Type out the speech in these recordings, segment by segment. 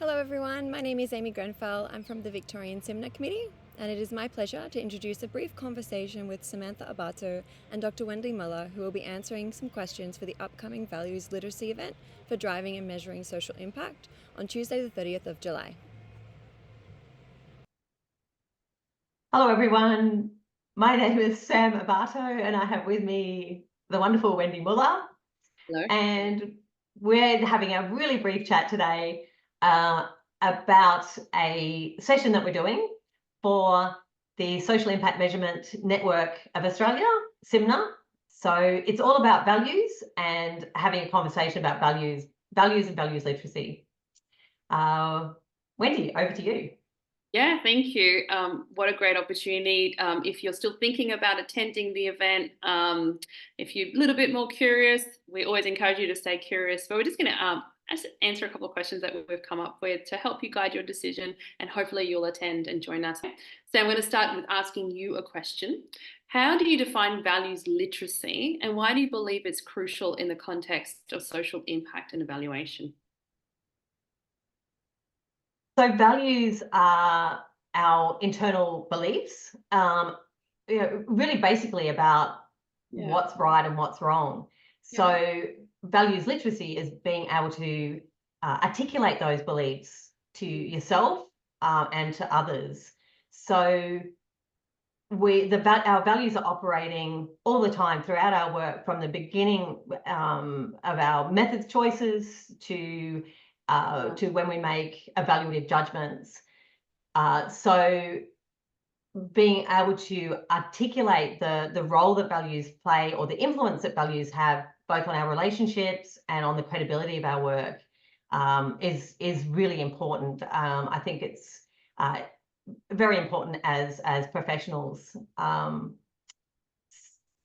Hello everyone, my name is Amy Grenfell. I'm from the Victorian Simna Committee, and it is my pleasure to introduce a brief conversation with Samantha Abato and Dr. Wendy Muller, who will be answering some questions for the upcoming Values Literacy event for driving and measuring social impact on Tuesday the 30th of July. Hello, everyone. My name is Sam Abato, and I have with me the wonderful Wendy Muller. Hello. And we're having a really brief chat today about a session that we're doing for the Social Impact Measurement Network of Australia, SIMNA. So it's all about values and having a conversation about values and values literacy. Wendy, over to you. Yeah, thank you. What a great opportunity. If you're still thinking about attending the event, if you're a little bit more curious, we always encourage you to stay curious. But we're just going to answer a couple of questions that we've come up with to help you guide your decision, and hopefully you'll attend and join us. So I'm going to start with asking you a question. How do you define values literacy, and why do you believe it's crucial in the context of social impact and evaluation? So values are our internal beliefs, really basically about what's right and what's wrong. So values literacy is being able to articulate those beliefs to yourself and to others. So our values are operating all the time throughout our work, from the beginning of our methods choices to when we make evaluative judgments. So being able to articulate the role that values play, or the influence that values have, both on our relationships and on the credibility of our work, is really important. I think it's very important as professionals. It's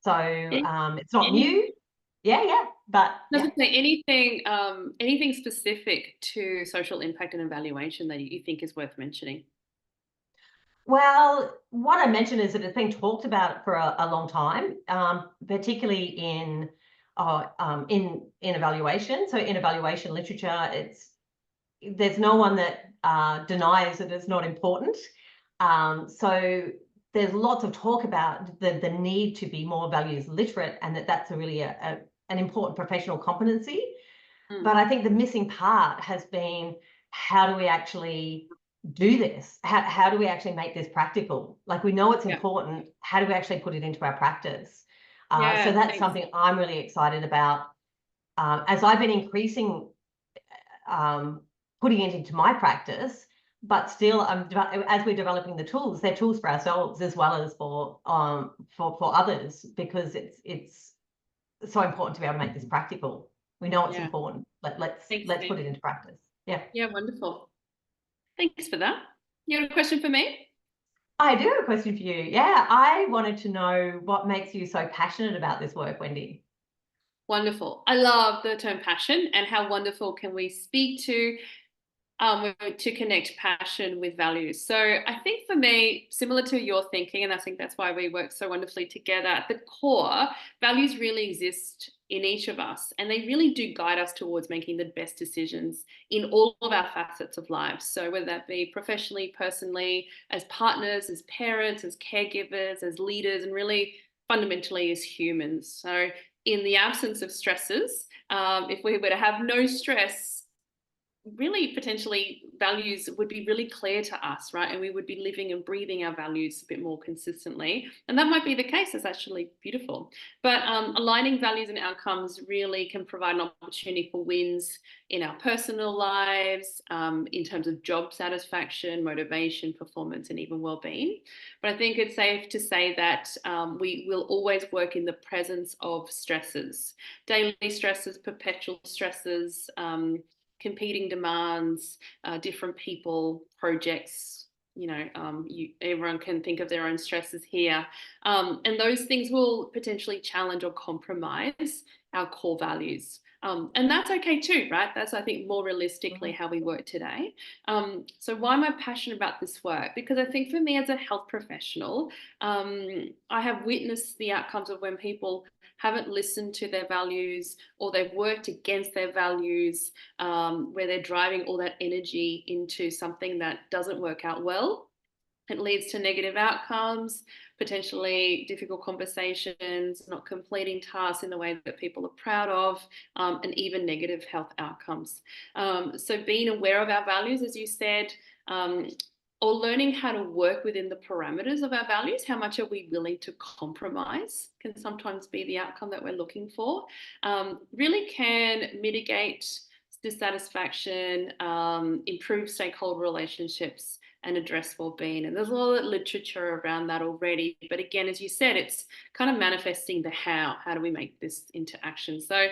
not new. But anything specific to social impact and evaluation that you think is worth mentioning? Well, what I mentioned is that it's been talked about for a long time, particularly in evaluation. So in evaluation literature, there's no one that denies that it's not important. So there's lots of talk about the need to be more values literate, and that's really an important professional competency. But I think the missing part has been, how do we actually do this? How do we actually make this practical? Like, we know it's important. How do we actually put it into our practice? So that's something I'm really excited about. As I've been increasing, putting it into my practice, but still, as we're developing the tools, they're tools for ourselves as well as for others, because it's so important to be able to make this practical. We know it's important. Let's put it into practice. Yeah, wonderful. Thanks for that. You have a question for me? I do have a question for you. Yeah, I wanted to know what makes you so passionate about this work, Wendy. Wonderful. I love the term passion, and how wonderful can we speak to connect passion with values. So I think for me, similar to your thinking, and I think that's why we work so wonderfully together, at the core, values really exist in each of us, and they really do guide us towards making the best decisions in all of our facets of lives. So whether that be professionally, personally, as partners, as parents, as caregivers, as leaders, and really fundamentally as humans. So in the absence of stresses, if we were to have no stress, really potentially values would be really clear to us, right? And we would be living and breathing our values a bit more consistently. And that might be the case. It's actually beautiful. But aligning values and outcomes really can provide an opportunity for wins in our personal lives, in terms of job satisfaction, motivation, performance, and even well-being. But I think it's safe to say that we will always work in the presence of stresses, daily stresses, perpetual stresses, competing demands, different people, projects. Everyone can think of their own stresses here. And those things will potentially challenge or compromise our core values. And that's okay too, right? That's, I think, more realistically how we work today. So why am I passionate about this work? Because I think for me as a health professional, I have witnessed the outcomes of when people haven't listened to their values, or they've worked against their values, where they're driving all that energy into something that doesn't work out well. It leads to negative outcomes, potentially difficult conversations, not completing tasks in the way that people are proud of, and even negative health outcomes. So being aware of our values, as you said, or learning how to work within the parameters of our values, how much are we willing to compromise, can sometimes be the outcome that we're looking for, really can mitigate dissatisfaction, improve stakeholder relationships, and address well-being. And there's a lot of literature around that already. But again, as you said, it's kind of manifesting the how. How do we make this into action? So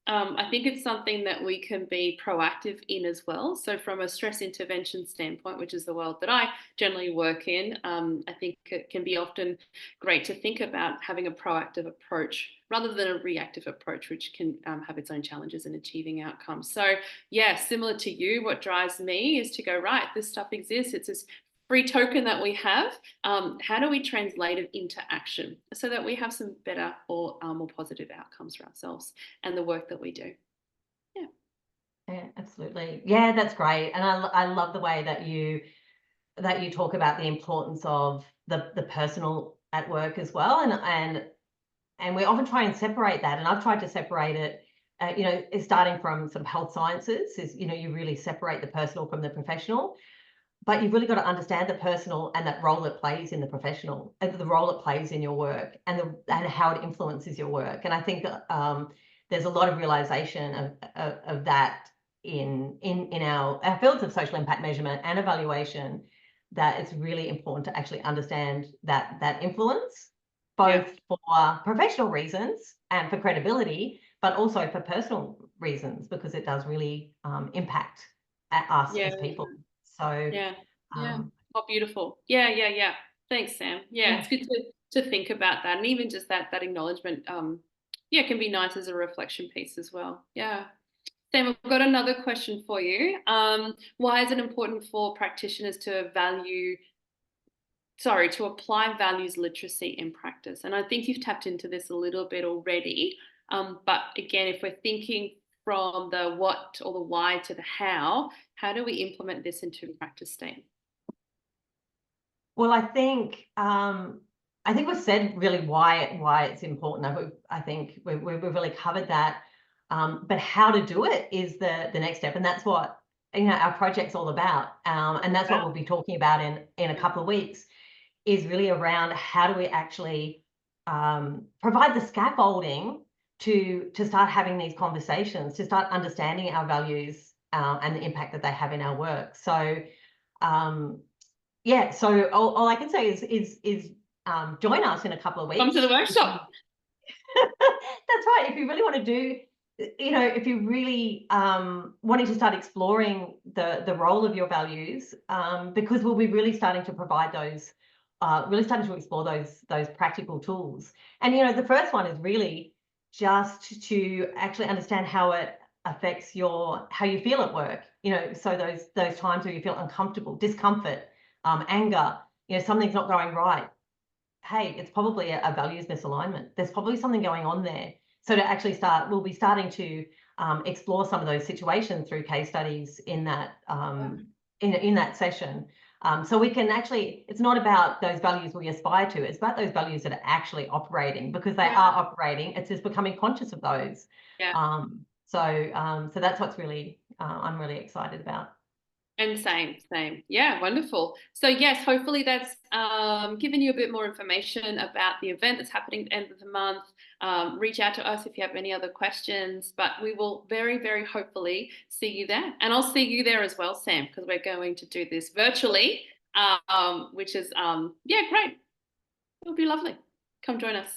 I think it's something that we can be proactive in as well. So from a stress intervention standpoint, which is the world that I generally work in, I think it can be often great to think about having a proactive approach rather than a reactive approach, which can have its own challenges in achieving outcomes. So yeah, similar to you, what drives me is to go, right, this stuff exists. It's this free token that we have. How do we translate it into action so that we have some better or more positive outcomes for ourselves and the work that we do? Yeah. Yeah, absolutely. Yeah, that's great. And I love the way that you talk about the importance of the personal at work as well. And we often try and separate that. And I've tried to separate it, starting from sort of health sciences is, you really separate the personal from the professional. But you've really got to understand the personal and that role it plays in the professional, and the role it plays in your work, and how it influences your work. And I think there's a lot of realization of that in our fields of social impact measurement and evaluation, that it's really important to actually understand that influence, both for professional reasons and for credibility, but also for personal reasons, because it does really impact us as people. So yeah. Oh, beautiful. Yeah. Thanks, Sam. Yeah, it's good to think about that, and even just that acknowledgement. Can be nice as a reflection piece as well. Yeah. Sam, I've got another question for you. Why is it important for practitioners to apply values literacy in practice? And I think you've tapped into this a little bit already. But again, if we're thinking from the what or the why to the how do we implement this into practice state? Well, I think we've said really why it's important. I think we've really covered that. But how to do it is the next step, and that's what our project's all about. And that's what we'll be talking about in a couple of weeks, is really around how do we actually provide the scaffolding to start having these conversations, to start understanding our values and the impact that they have in our work. So so all I can say is join us in a couple of weeks. Come to the workshop. That's right. If you really want to do, if you really wanting to start exploring the role of your values, because we'll be really starting to provide those, really starting to explore those practical tools. And the first one is really just to actually understand how it affects how you feel at work. So those times where you feel uncomfortable, discomfort, anger, something's not going right. Hey, it's probably a values misalignment. There's probably something going on there. So to actually we'll be starting to explore some of those situations through case studies in that in that session. So we can actually, it's not about those values we aspire to, it's about those values that are actually operating, because they are operating. It's just becoming conscious of those. So that's what's really I'm really excited about. And same. Yeah, wonderful. So yes, hopefully that's given you a bit more information about the event that's happening at the end of the month. Reach out to us if you have any other questions, but we will very, very hopefully see you there. And I'll see you there as well, Sam, because we're going to do this virtually, which is, great. It'll be lovely. Come join us.